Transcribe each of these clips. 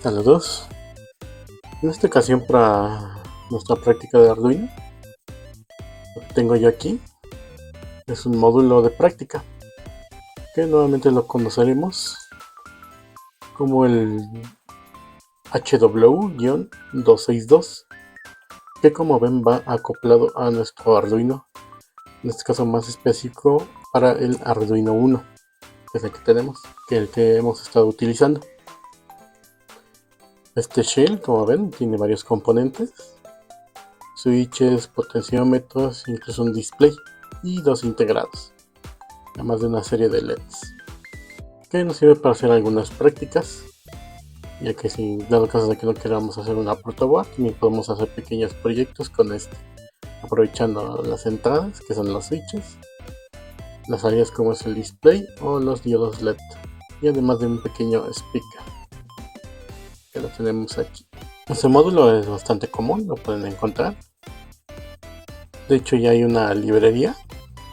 Saludos. En esta ocasión, para nuestra práctica de Arduino, lo que tengo yo aquí es un módulo de práctica que nuevamente lo conoceremos como el HW-262, que como ven va acoplado a nuestro Arduino, en este caso más específico para el Arduino Uno, que es el que tenemos, que es el que hemos estado utilizando. Este shell, como ven, tiene varios componentes: switches, potenciómetros, incluso un display y dos integrados, además de una serie de LEDs que nos sirve para hacer algunas prácticas, ya que si dado caso de que no queramos hacer una protoboard, también podemos hacer pequeños proyectos con este, aprovechando las entradas, que son los switches, las salidas como es el display o los diodos LED, y además de un pequeño speaker que lo tenemos aquí. Este módulo es bastante común, lo pueden encontrar. De hecho, ya hay una librería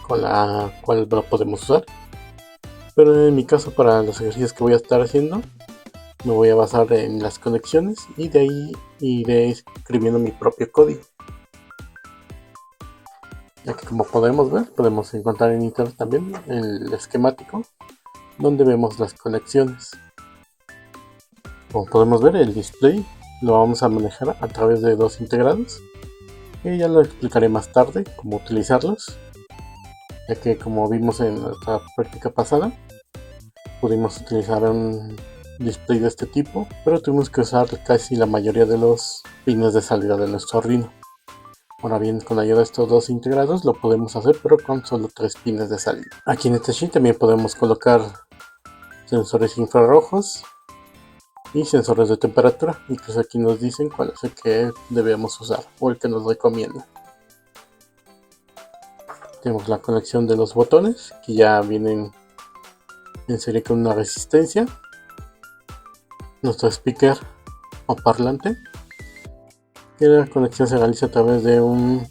con la cual lo podemos usar, pero en mi caso, para los ejercicios que voy a estar haciendo, me voy a basar en las conexiones y de ahí iré escribiendo mi propio código, ya que, como podemos ver, podemos encontrar en internet también el esquemático donde vemos las conexiones. Como podemos ver, el display lo vamos a manejar a través de dos integrados, que ya lo explicaré más tarde cómo utilizarlos, ya que, como vimos en nuestra práctica pasada, pudimos utilizar un display de este tipo, pero tuvimos que usar casi la mayoría de los pines de salida de nuestro Arduino. Ahora bien, con la ayuda de estos dos integrados lo podemos hacer, pero con solo 3 pines de salida. Aquí en este sheet también podemos colocar sensores infrarrojos y sensores de temperatura. Incluso aquí nos dicen cuál es el que debemos usar o el que nos recomienda. Tenemos la conexión de los botones, que ya vienen en serie con una resistencia. Nuestro speaker o parlante, que la conexión se realiza a través de un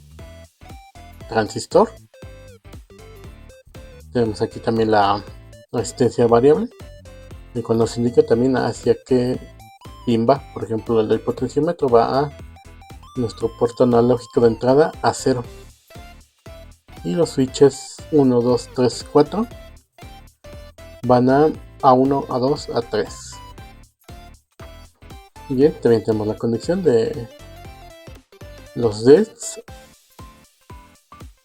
transistor. Tenemos aquí también la resistencia variable, el cual nos indica también hacia qué pin va. Por ejemplo, el del potenciómetro va a nuestro puerto analógico de entrada a 0, y los switches 1, 2, 3, 4 van a 1, a 2, a 3. Y bien, también tenemos la conexión de los LEDs,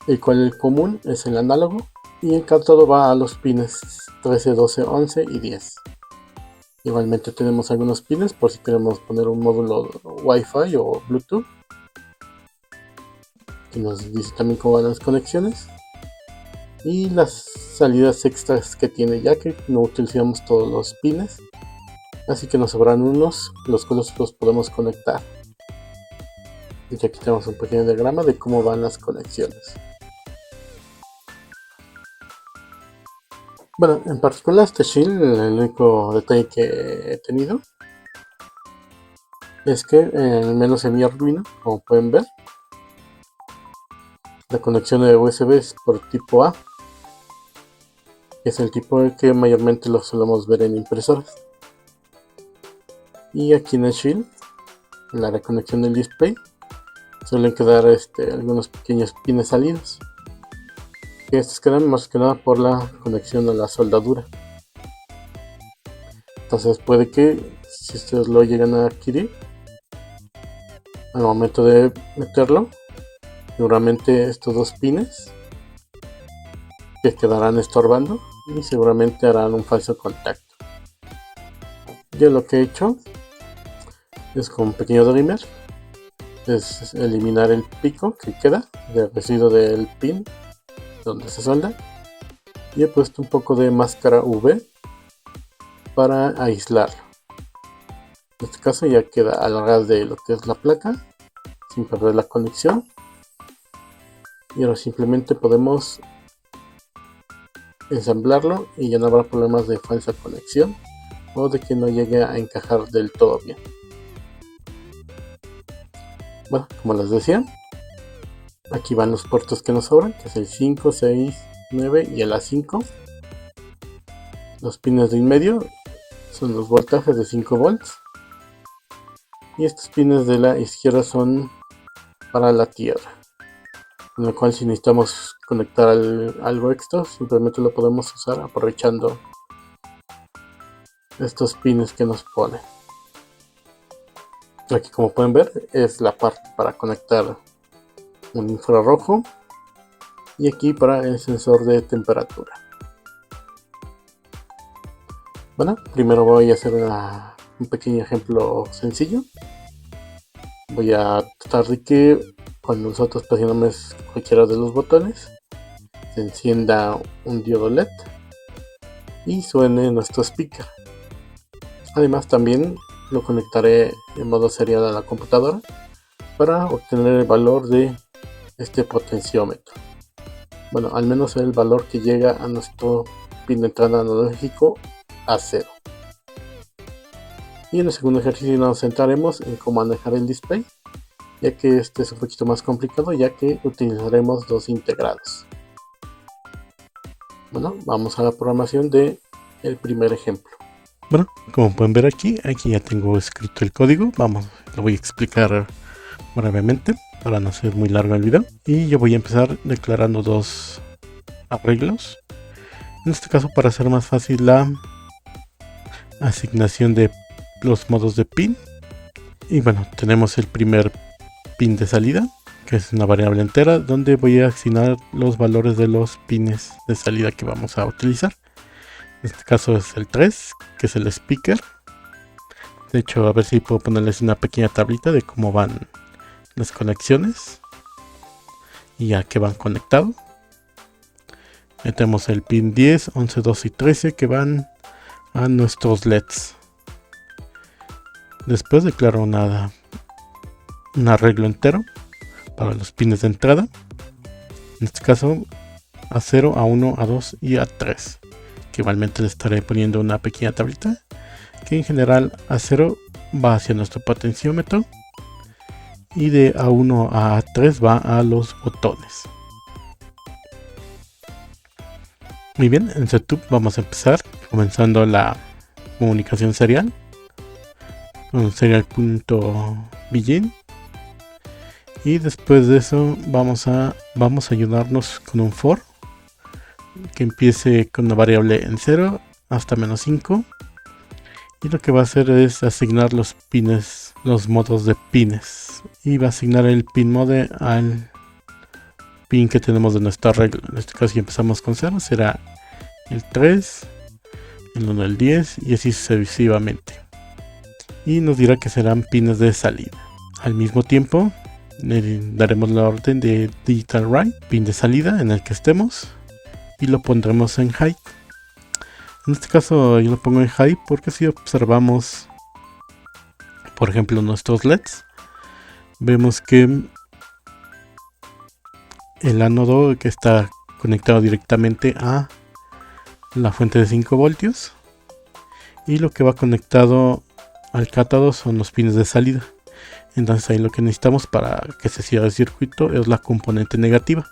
el cual el común es el análogo, y el cátodo va a los pines 13, 12, 11 y 10. Igualmente tenemos algunos pines por si queremos poner un módulo Wi-Fi o Bluetooth, que nos dice también cómo van las conexiones, y las salidas extras que tiene, ya que no utilizamos todos los pines, así que nos sobran unos, los cuales los podemos conectar. Y aquí tenemos un pequeño diagrama de cómo van las conexiones. Bueno, en particular este shield, el único detalle que he tenido es que, al menos en mi Arduino, como pueden ver, la conexión de USB es por tipo A, que es el tipo que mayormente lo solemos ver en impresoras. Y aquí en el shield, en la reconexión del display, suelen quedar algunos pequeños pines salidos, que estos quedan más que nada por la conexión a la soldadura. Entonces puede que, si ustedes lo llegan a adquirir, al momento de meterlo, seguramente estos dos pines que quedarán estorbando y seguramente harán un falso contacto. Yo lo que he hecho es, con un pequeño drimer, es eliminar el pico que queda del residuo del pin donde se solda, y he puesto un poco de máscara UV para aislarlo. En este caso ya queda al ras de lo que es la placa, sin perder la conexión, y ahora simplemente podemos ensamblarlo y ya no habrá problemas de falsa conexión o de que no llegue a encajar del todo bien. Bueno, como les decía, aquí van los puertos que nos sobran, que es el 5, 6, 9 y el A5. Los pines de en medio son los voltajes de 5 volts, Y estos pines de la izquierda son para la tierra, en el cual si necesitamos conectar algo extra, simplemente lo podemos usar aprovechando estos pines que nos pone. Aquí, como pueden ver, es la parte para conectar un infrarrojo, y aquí para el sensor de temperatura. Bueno, primero voy a hacer un pequeño ejemplo sencillo. Voy a tratar de que cuando nosotros presionamos cualquiera de los botones se encienda un diodo LED y suene nuestro speaker. Además, también lo conectaré en modo serial a la computadora para obtener el valor de este potenciómetro. Bueno, al menos el valor que llega a nuestro pin de entrada analógico a 0. Y en el segundo ejercicio nos centraremos en cómo manejar el display, ya que este es un poquito más complicado, ya que utilizaremos dos integrados. Bueno, vamos a la programación de el primer ejemplo. Bueno, como pueden ver aquí ya tengo escrito el código. Lo voy a explicar brevemente para no ser muy largo el video. Y yo voy a empezar declarando dos arreglos. En este caso, para hacer más fácil la asignación de los modos de pin. Y bueno, tenemos el primer pin de salida, que es una variable entera, donde voy a asignar los valores de los pines de salida que vamos a utilizar. En este caso es el 3, que es el speaker. De hecho, a ver si puedo ponerles una pequeña tablita de cómo van las conexiones y a qué van conectados. Tenemos el pin 10, 11, 12 y 13 que van a nuestros LEDs. Después declaro un arreglo entero para los pines de entrada. En este caso a 0, a 1, a 2 y a 3. Que igualmente le estaré poniendo una pequeña tablita. Que en general a 0 va hacia nuestro potenciómetro. Y de A1 a A3 va a los botones. Muy bien, en Setup vamos a empezar comenzando la comunicación serial. Con serial.begin. Y después de eso vamos a ayudarnos con un for que empiece con una variable en 0 hasta -5, y lo que va a hacer es asignar los pines, los modos de pines, y va a asignar el pin mode al pin que tenemos de nuestra regla. En este caso, si empezamos con 0, será el 3, el 1, el 10 y así sucesivamente, y nos dirá que serán pines de salida. Al mismo tiempo le daremos la orden de digital write, pin de salida en el que estemos, y lo pondremos en high. En este caso yo lo pongo en high porque si observamos, por ejemplo, nuestros LEDs, vemos que el ánodo que está conectado directamente a la fuente de 5 voltios y lo que va conectado al cátodo son los pines de salida. Entonces ahí lo que necesitamos para que se cierre el circuito es la componente negativa.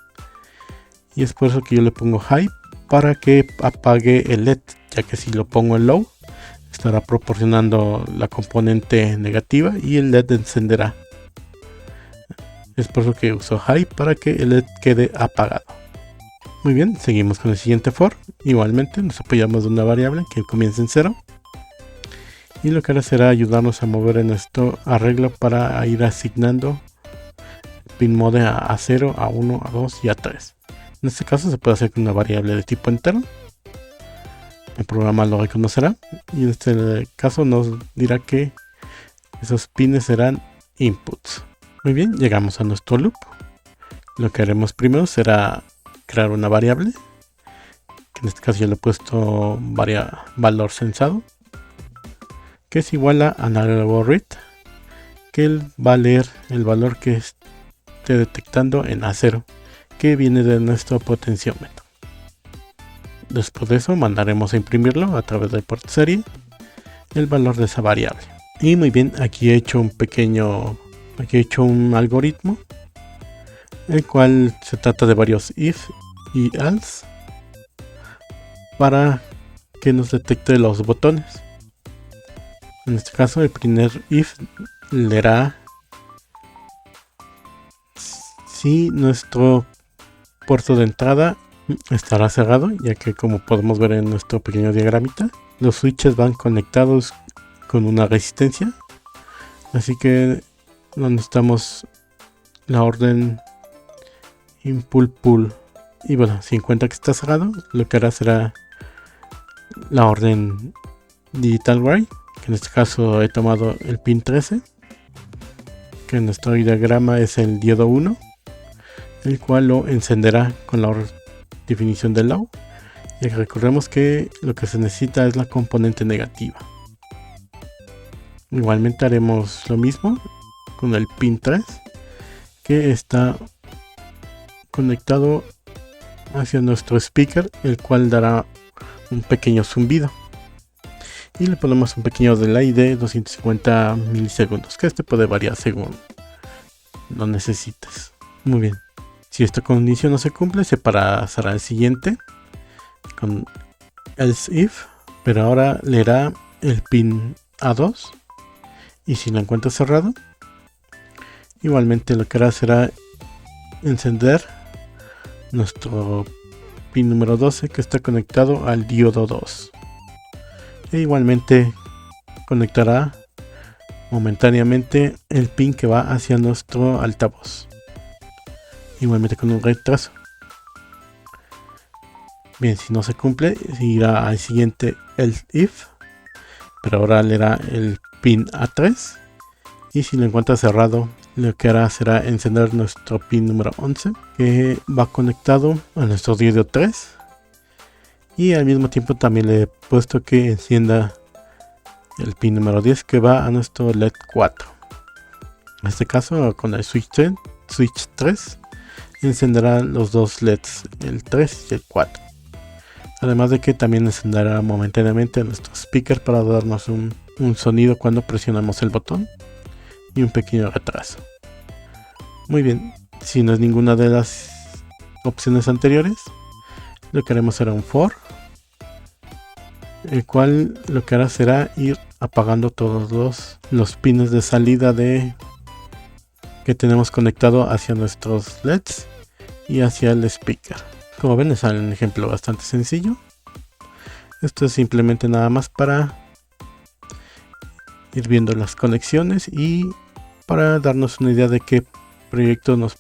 Y es por eso que yo le pongo high, para que apague el LED, ya que si lo pongo en low estará proporcionando la componente negativa y el LED encenderá. Es por eso que uso high, para que el LED quede apagado. Muy bien, seguimos con el siguiente for. Igualmente nos apoyamos de una variable que comienza en 0. Y lo que hará será ayudarnos a mover en nuestro arreglo para ir asignando pin mode a 0, a 1, a 2 y a 3. En este caso se puede hacer con una variable de tipo entero. El programa lo reconocerá y en este caso nos dirá que esos pines serán inputs. Muy bien, llegamos a nuestro loop. Lo que haremos primero será crear una variable, que en este caso ya le he puesto valor sensado, que es igual a análogo read, que él va a leer el valor que esté detectando en A0, que viene de nuestro potenciómetro. Después de eso mandaremos a imprimirlo a través del port serie el valor de esa variable. Y muy bien, aquí he hecho un algoritmo, el cual se trata de varios if y else para que nos detecte los botones. En este caso, el primer if leerá si nuestro puerto de entrada estará cerrado, ya que como podemos ver en nuestro pequeño diagramita, los switches van conectados con una resistencia, así que no necesitamos la orden input pull. Y bueno, si encuentra que está cerrado, lo que hará será la orden digital write, que en este caso he tomado el pin 13, que en nuestro diagrama es el diodo 1, el cual lo encenderá con la definición del low. Y recordemos que lo que se necesita es la componente negativa. Igualmente haremos lo mismo con el pin 3, que está conectado hacia nuestro speaker, el cual dará un pequeño zumbido, y le ponemos un pequeño delay de 250 milisegundos, que este puede variar según lo necesites. Muy bien, si esta condición no se cumple, se pasará al siguiente con else if, pero ahora leerá el pin A2, y si lo encuentra cerrado, igualmente lo que hará será encender nuestro pin número 12, que está conectado al diodo 2, e igualmente conectará momentáneamente el pin que va hacia nuestro altavoz, igualmente con un retraso. Bien, si no se cumple, irá al siguiente else if, pero ahora leerá el pin A3, y si lo encuentra cerrado, lo que hará será encender nuestro pin número 11, que va conectado a nuestro diodo 3, y al mismo tiempo también le he puesto que encienda el pin número 10, que va a nuestro LED 4. En este caso, con el switch 3 encenderá los dos LEDs, el 3 y el 4. Además de que también encenderá momentáneamente nuestro speaker para darnos un sonido cuando presionamos el botón, y un pequeño retraso. Muy bien, si no es ninguna de las opciones anteriores, lo que haremos será un for, el cual lo que hará será ir apagando todos los pines de salida que tenemos conectado hacia nuestros LEDs y hacia el speaker. Como ven, es un ejemplo bastante sencillo. Esto es simplemente nada más para ir viendo las conexiones y para darnos una idea de qué proyectos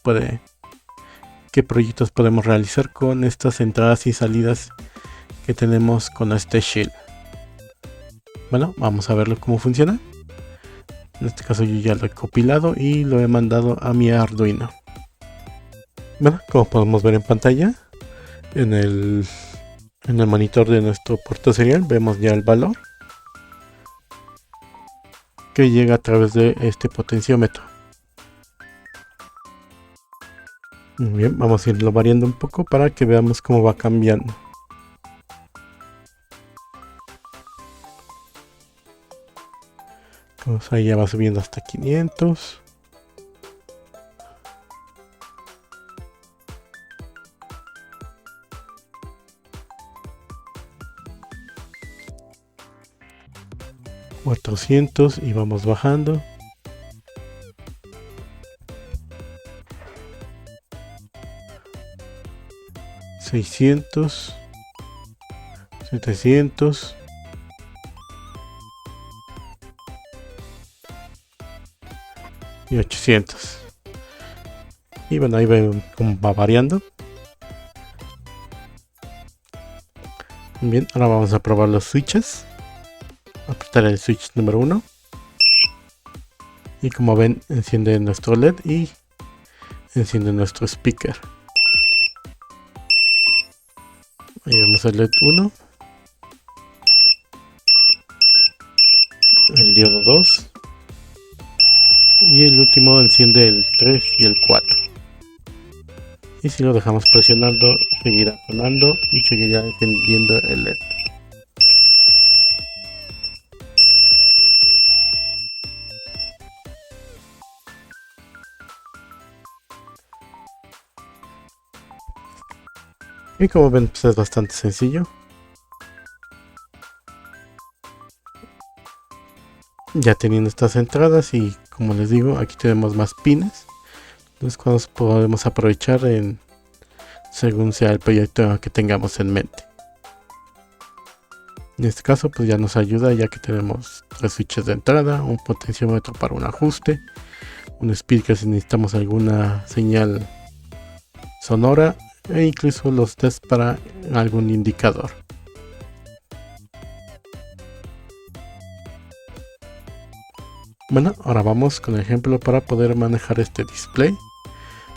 podemos realizar con estas entradas y salidas que tenemos con este shield. Bueno, vamos a verlo cómo funciona. En este caso yo ya lo he compilado y lo he mandado a mi Arduino. Bueno, como podemos ver en pantalla, en el monitor de nuestro puerto serial vemos ya el valor que llega a través de este potenciómetro. Muy bien, vamos a irlo variando un poco para que veamos cómo va cambiando. Pues ahí ya va subiendo hasta 500. $400 y vamos bajando. $600, $700, y $800. Y bueno, ahí ven cómo va variando. Bien, ahora vamos a probar los switches. Apretar el switch número 1 y como ven enciende nuestro LED y enciende nuestro speaker. Ahí vemos el LED 1, el diodo 2 y el último enciende el 3 y el 4. Y si lo dejamos presionando seguirá sonando y seguirá encendiendo el LED. Y como ven, pues es bastante sencillo. Ya teniendo estas entradas y como les digo, aquí tenemos más pines, los cuales podemos aprovechar según sea el proyecto que tengamos en mente. En este caso pues ya nos ayuda, ya que tenemos 3 switches de entrada, un potenciómetro para un ajuste, un speaker si necesitamos alguna señal sonora, e incluso los tests para algún indicador. Bueno, ahora vamos con el ejemplo para poder manejar este display.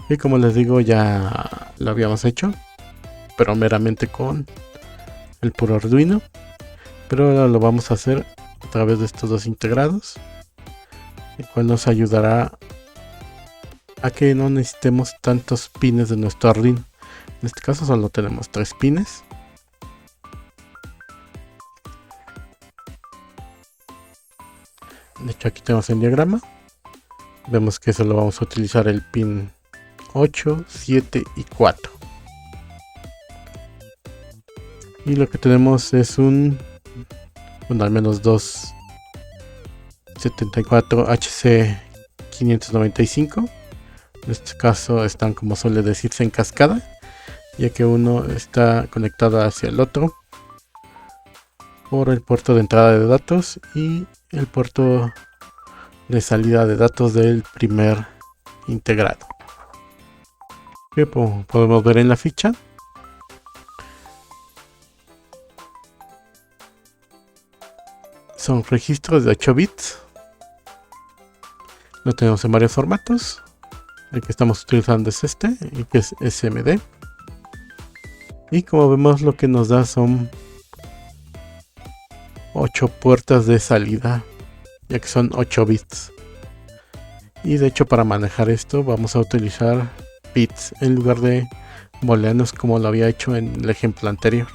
Y como les digo, ya lo habíamos hecho, pero meramente con el puro Arduino. Pero ahora lo vamos a hacer a través de estos dos integrados, el cual nos ayudará a que no necesitemos tantos pines de nuestro Arduino. En este caso solo tenemos 3 pines. De hecho, aquí tenemos el diagrama. Vemos que solo vamos a utilizar el pin 8, 7 y 4. Y lo que tenemos es al menos dos 74 HC595. En este caso están, como suele decirse, en cascada, ya que uno está conectado hacia el otro por el puerto de entrada de datos y el puerto de salida de datos del primer integrado. Que podemos ver en la ficha, son registros de 8 bits. Lo tenemos en varios formatos. El que estamos utilizando es este, y que es SMD. Y como vemos, lo que nos da son 8 puertas de salida, ya que son 8 bits. Y de hecho, para manejar esto vamos a utilizar bits en lugar de booleanos, como lo había hecho en el ejemplo anterior.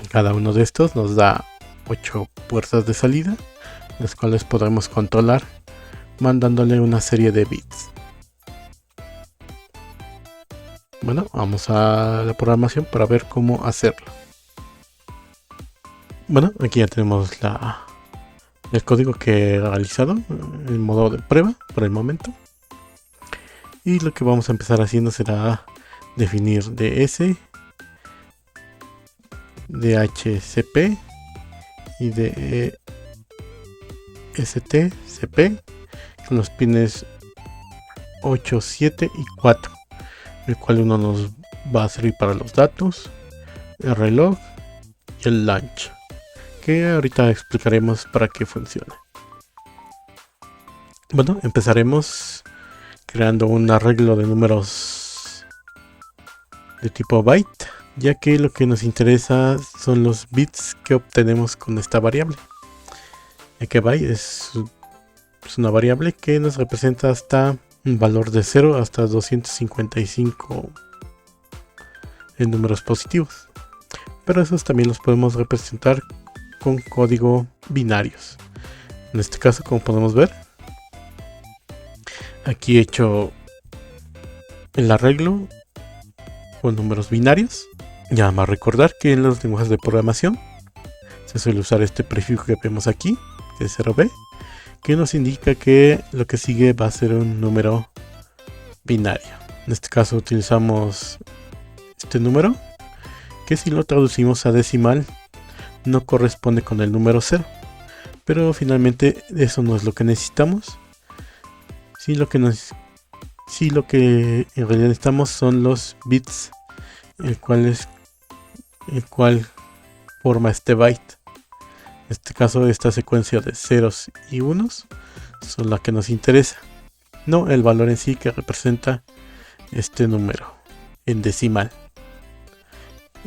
Cada uno de estos nos da 8 puertas de salida, las cuales podremos controlar mandándole una serie de bits. Bueno, vamos a la programación para ver cómo hacerlo. Bueno, aquí ya tenemos el código que he realizado en modo de prueba por el momento. Y lo que vamos a empezar haciendo será definir DS, DHCP y DSTCP con los pines 8, 7 y 4, el cual uno nos va a servir para los datos, el reloj y el launch, que ahorita explicaremos para qué funciona. Bueno, empezaremos creando un arreglo de números de tipo byte, ya que lo que nos interesa son los bits que obtenemos con esta variable, ya que byte es una variable que nos representa hasta un valor de 0 hasta 255 en números positivos, pero esos también los podemos representar con código binarios. En este caso, como podemos ver, aquí he hecho el arreglo con números binarios. Ya más recordar que en los lenguajes de programación se suele usar este prefijo que vemos aquí, que es 0b, que nos indica que lo que sigue va a ser un número binario. En este caso utilizamos este número, que si lo traducimos a decimal no corresponde con el número 0, pero finalmente eso no es lo que necesitamos. Sí, lo que en realidad necesitamos son los bits, el cual forma este byte. En este caso, esta secuencia de ceros y unos son la que nos interesa, no el valor en sí que representa este número en decimal.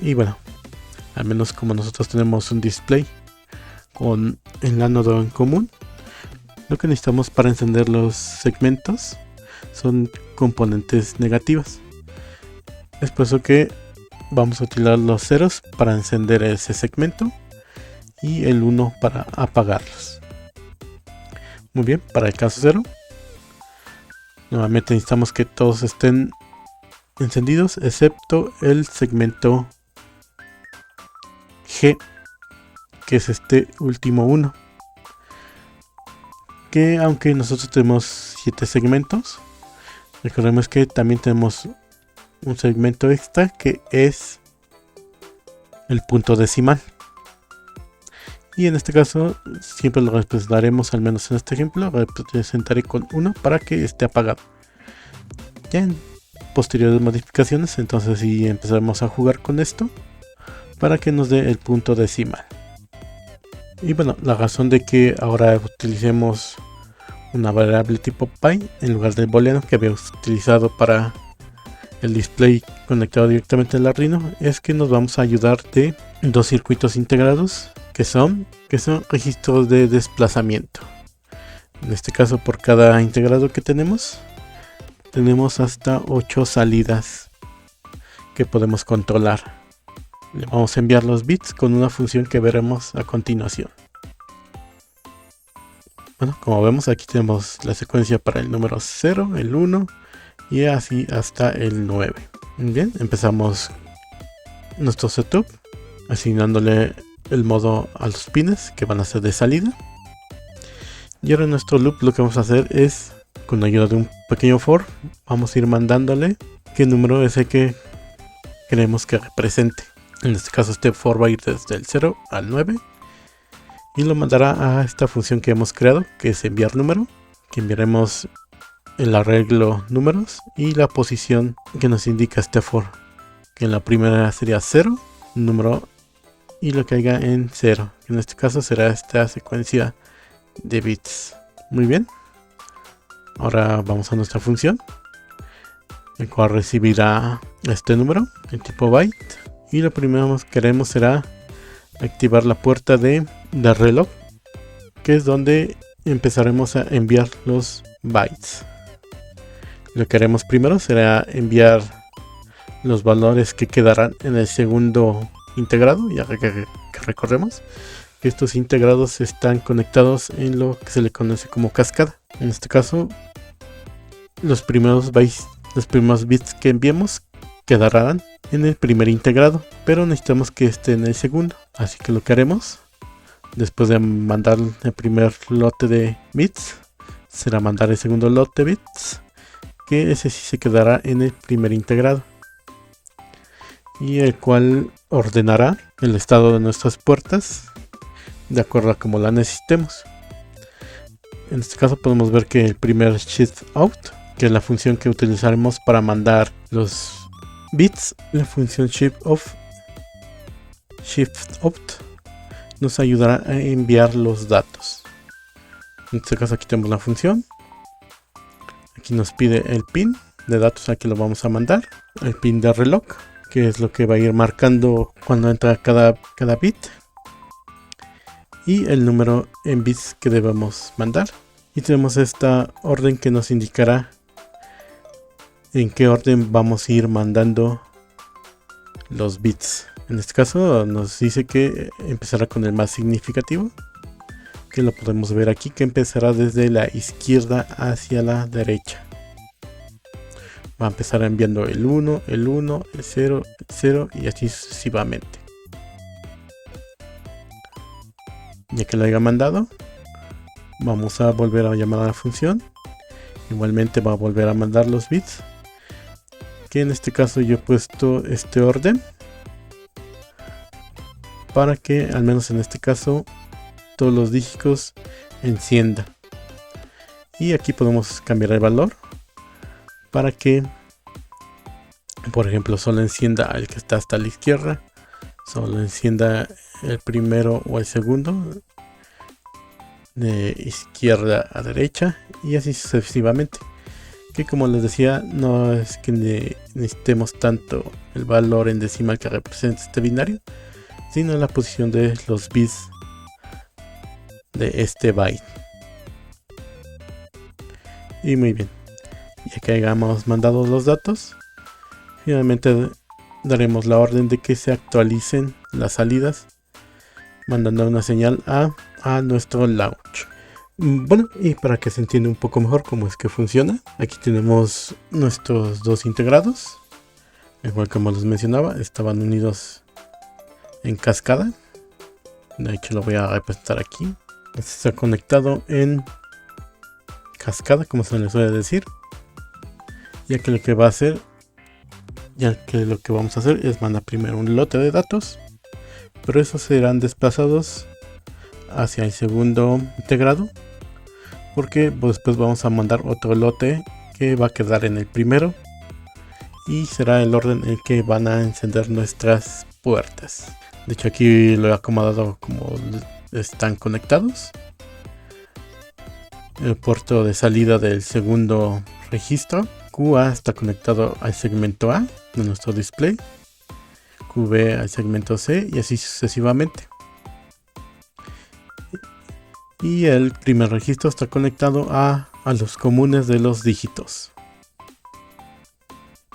Y bueno, al menos como nosotros tenemos un display con el ánodo en común, lo que necesitamos para encender los segmentos son componentes negativas. Es por eso que vamos a utilizar los ceros para encender ese segmento y el 1 para apagarlos. Muy bien, para el caso 0, nuevamente necesitamos que todos estén encendidos excepto el segmento G, que es este último 1, que aunque nosotros tenemos 7 segmentos, recordemos que también tenemos un segmento extra que es el punto decimal. Y en este caso siempre lo representaremos, al menos en este ejemplo, representaré con 1 para que esté apagado. Ya en posteriores modificaciones, entonces sí empezaremos a jugar con esto para que nos dé el punto decimal. Y bueno, la razón de que ahora utilicemos una variable tipo pi en lugar del booleano que habíamos utilizado para el display conectado directamente al Arduino es que nos vamos a ayudar de dos circuitos integrados que son registros de desplazamiento. En este caso, por cada integrado que tenemos hasta 8 salidas que podemos controlar. Le vamos a enviar los bits con una función que veremos a continuación. Bueno, como vemos, aquí tenemos la secuencia para el número 0, el 1 y así hasta el 9. Bien, empezamos nuestro setup asignándole el modo a los pines que van a ser de salida. Y ahora en nuestro loop lo que vamos a hacer es, con la ayuda de un pequeño for, vamos a ir mandándole qué número es el que queremos que represente. En este caso este for va a ir desde el 0 al 9 y lo mandará a esta función que hemos creado, que es enviar número, que enviaremos el arreglo números y la posición que nos indica este for, que en la primera sería 0, número, y lo que haya en 0, en este caso será esta secuencia de bits. Muy bien, ahora vamos a nuestra función, el cual recibirá este número en tipo byte, y lo primero que queremos será activar la puerta de reloj, que es donde empezaremos a enviar los bytes. Lo que haremos primero será enviar los valores que quedarán en el segundo integrado, ya que recordemos que estos integrados están conectados en lo que se le conoce como cascada. En este caso, los primeros bits que enviemos quedarán en el primer integrado, pero necesitamos que esté en el segundo. Así que lo que haremos, después de mandar el primer lote de bits, será mandar el segundo lote de bits, que ese sí se quedará en el primer integrado, y el cual ordenará el estado de nuestras puertas de acuerdo a como la necesitemos. En este caso podemos ver que el primer shift out, que es la función que utilizaremos para mandar los bits, la función shift out nos ayudará a enviar los datos. En este caso aquí tenemos la función, aquí nos pide el pin de datos, aquí lo vamos a mandar, el pin de reloj, que es lo que va a ir marcando cuando entra cada bit, y el número en bits que debemos mandar. Y tenemos esta orden que nos indicará en qué orden vamos a ir mandando los bits. En este caso nos dice que empezará con el más significativo, que lo podemos ver aquí, que empezará desde la izquierda hacia la derecha. Va a empezar enviando el 1, el 1, el 0, el 0 y así sucesivamente. Ya que lo haya mandado, vamos a volver a llamar a la función. Igualmente va a volver a mandar los bits, que en este caso yo he puesto este orden para que al menos en este caso todos los dígitos encienda. Y aquí podemos cambiar el valor para que, por ejemplo, solo encienda el que está hasta la izquierda, solo encienda el primero o el segundo, de izquierda a derecha, y así sucesivamente. Que como les decía, no es que necesitemos tanto el valor en decimal que representa este binario, sino la posición de los bits de este byte. Y muy bien, ya que hayamos mandado los datos, finalmente daremos la orden de que se actualicen las salidas, mandando una señal a nuestro launch. Bueno, y para que se entienda un poco mejor cómo es que funciona, aquí tenemos nuestros dos integrados, igual como les mencionaba, estaban unidos en cascada. De hecho lo voy a representar aquí. Este está conectado en cascada, como se le suele decir, ya que lo que vamos a hacer es mandar primero un lote de datos, pero esos serán desplazados hacia el segundo integrado, porque después vamos a mandar otro lote que va a quedar en el primero y será el orden en el que van a encender nuestras puertas. De hecho, aquí lo he acomodado como están conectados. El puerto de salida del segundo registro QA está conectado al segmento A de nuestro display, QB al segmento C y así sucesivamente. Y el primer registro está conectado a los comunes de los dígitos.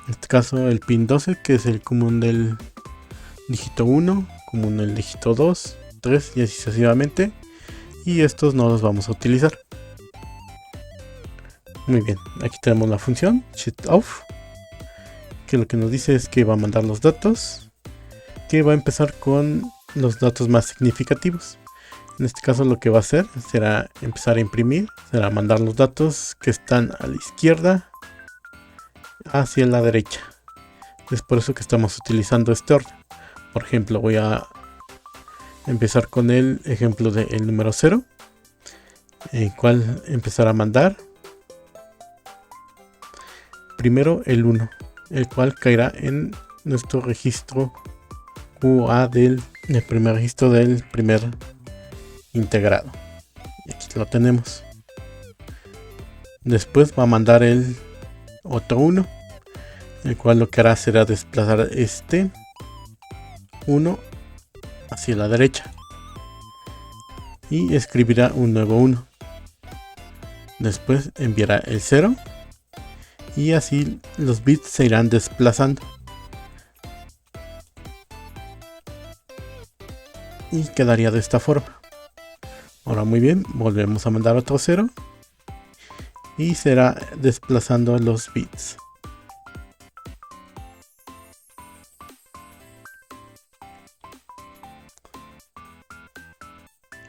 En este caso el pin 12, que es el común del dígito 1, común del dígito 2, 3 y así sucesivamente. Y estos no los vamos a utilizar. Muy bien, aquí tenemos la función shut-off, que lo que nos dice es que va a mandar los datos, que va a empezar con los datos más significativos. En este caso lo que va a hacer será empezar a imprimir, será mandar los datos que están a la izquierda hacia la derecha. Es por eso que estamos utilizando este orden. Por ejemplo, voy a empezar con el ejemplo del número 0, el cual empezará a mandar primero el 1, el cual caerá en nuestro registro QA del primer registro del primer integrado. Y aquí lo tenemos. Después va a mandar el otro 1, el cual lo que hará será desplazar este 1 hacia la derecha y escribirá un nuevo 1. Después enviará el 0 y así los bits se irán desplazando y quedaría de esta forma. Ahora muy bien, volvemos a mandar otro 0 y será desplazando los bits.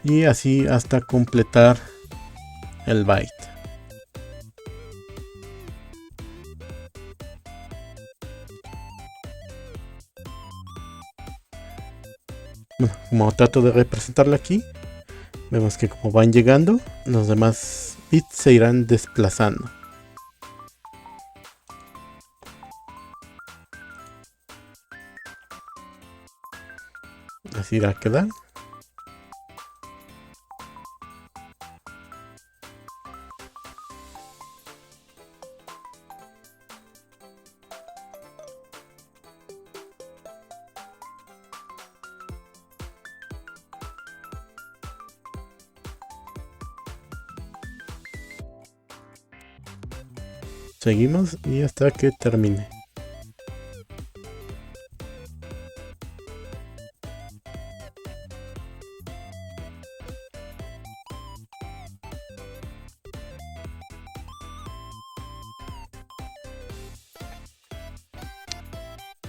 Y así hasta completar el byte. Bueno, como trato de representarlo aquí, vemos que como van llegando, los demás bits se irán desplazando. Así irá a quedar. Seguimos y hasta que termine.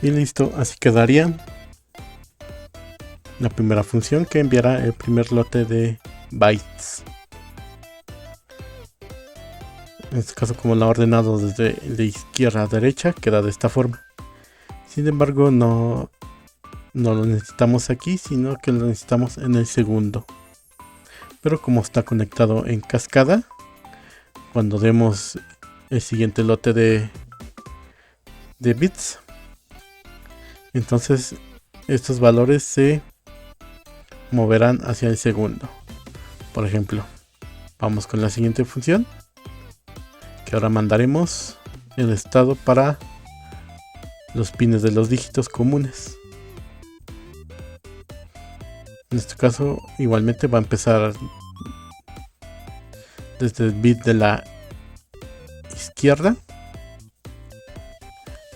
Y listo, así quedaría la primera función que enviará el primer lote de bytes. En este caso, como lo ha ordenado desde de izquierda a derecha, queda de esta forma. Sin embargo, no lo necesitamos aquí, sino que lo necesitamos en el segundo. Pero como está conectado en cascada, cuando demos el siguiente lote de bits, entonces estos valores se moverán hacia el segundo. Por ejemplo, vamos con la siguiente función, que ahora mandaremos el estado para los pines de los dígitos comunes. En este caso igualmente va a empezar desde el bit de la izquierda,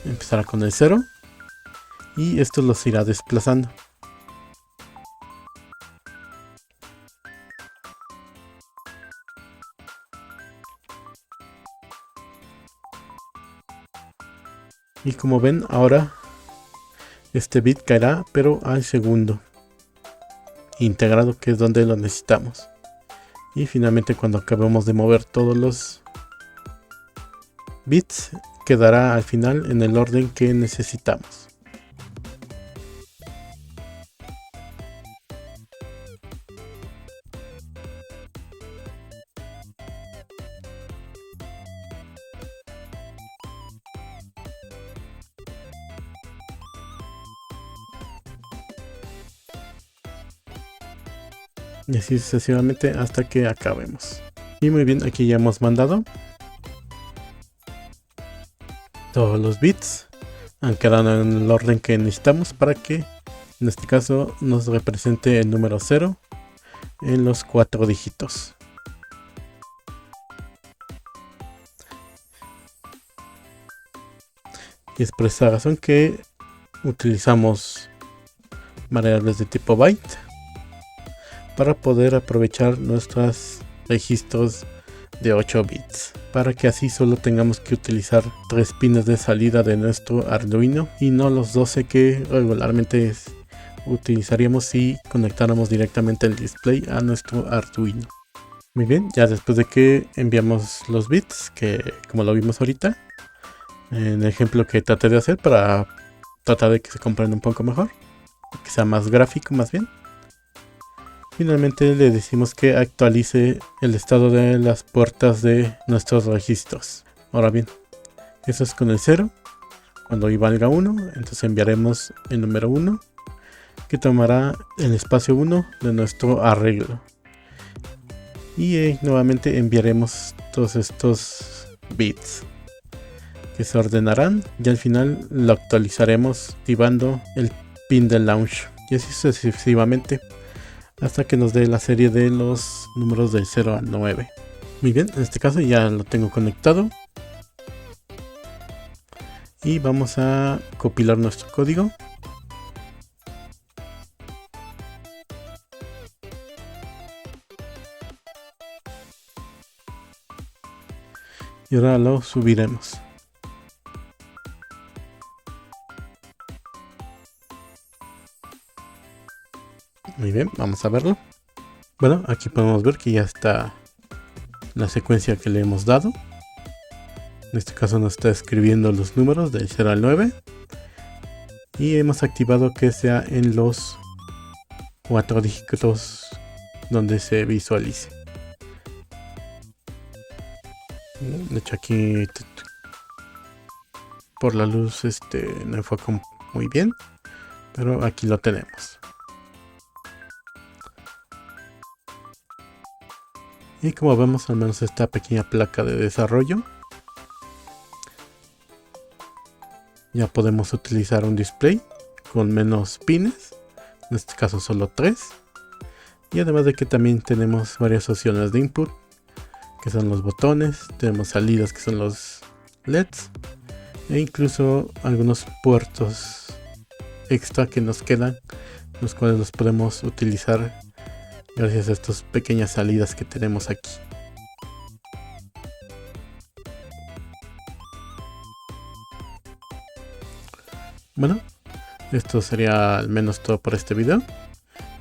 empezará con el 0 y esto los irá desplazando. Y como ven, ahora este bit caerá pero al segundo integrado, que es donde lo necesitamos. Y finalmente, cuando acabemos de mover todos los bits quedará al final en el orden que necesitamos. Y así sucesivamente hasta que acabemos. Y muy bien, aquí ya hemos mandado todos los bits. Han quedado en el orden que necesitamos para que en este caso nos represente el número 0 en los 4 dígitos. Y es por esa razón que utilizamos variables de tipo byte para poder aprovechar nuestros registros de 8 bits, para que así solo tengamos que utilizar 3 pines de salida de nuestro Arduino y no los 12 que regularmente utilizaríamos si conectáramos directamente el display a nuestro Arduino. Muy bien, ya después de que enviamos los bits, que como lo vimos ahorita en el ejemplo que traté de hacer para tratar de que se comprenda un poco mejor, que sea más gráfico más bien, finalmente le decimos que actualice el estado de las puertas de nuestros registros. Ahora bien, eso es con el 0. Cuando y valga 1, entonces enviaremos el número 1, que tomará el espacio 1 de nuestro arreglo. Y nuevamente enviaremos todos estos bits, que se ordenarán, y al final lo actualizaremos activando el pin de launch. Y así sucesivamente, hasta que nos dé la serie de los números del 0 al 9. Muy bien, en este caso ya lo tengo conectado. Y vamos a compilar nuestro código. Y ahora lo subiremos. Muy bien, vamos a verlo. Bueno, aquí podemos ver que ya está la secuencia que le hemos dado. En este caso nos está escribiendo los números del 0 al 9. Y hemos activado que sea en los 4 dígitos donde se visualice. De hecho aquí por la luz no enfoca muy bien, pero aquí lo tenemos. Y como vemos, al menos esta pequeña placa de desarrollo, ya podemos utilizar un display con menos pines, en este caso solo 3. Y además de que también tenemos varias opciones de input, que son los botones, tenemos salidas que son los LEDs, e incluso algunos puertos extra que nos quedan, los cuales los podemos utilizar gracias a estas pequeñas salidas que tenemos aquí. Bueno, esto sería al menos todo por este video.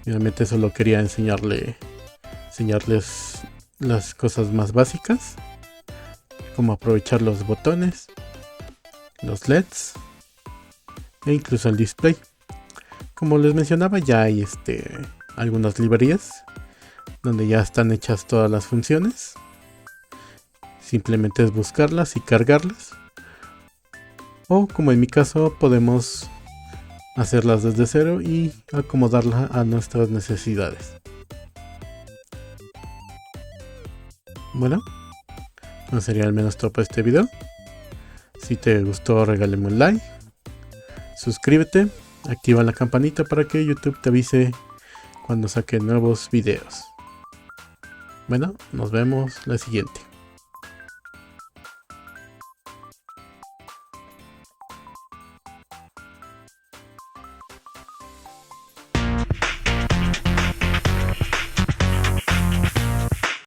Realmente solo quería enseñarles las cosas más básicas, como aprovechar los botones, los LEDs e incluso el display. Como les mencionaba, ya hay algunas librerías donde ya están hechas todas las funciones. Simplemente es buscarlas y cargarlas, o como en mi caso podemos hacerlas desde cero y acomodarlas a nuestras necesidades. Bueno, no sería al menos todo por este video. Si te gustó, regálame un like, suscríbete, activa la campanita para que YouTube te avise cuando saque nuevos videos. Bueno, nos vemos la siguiente.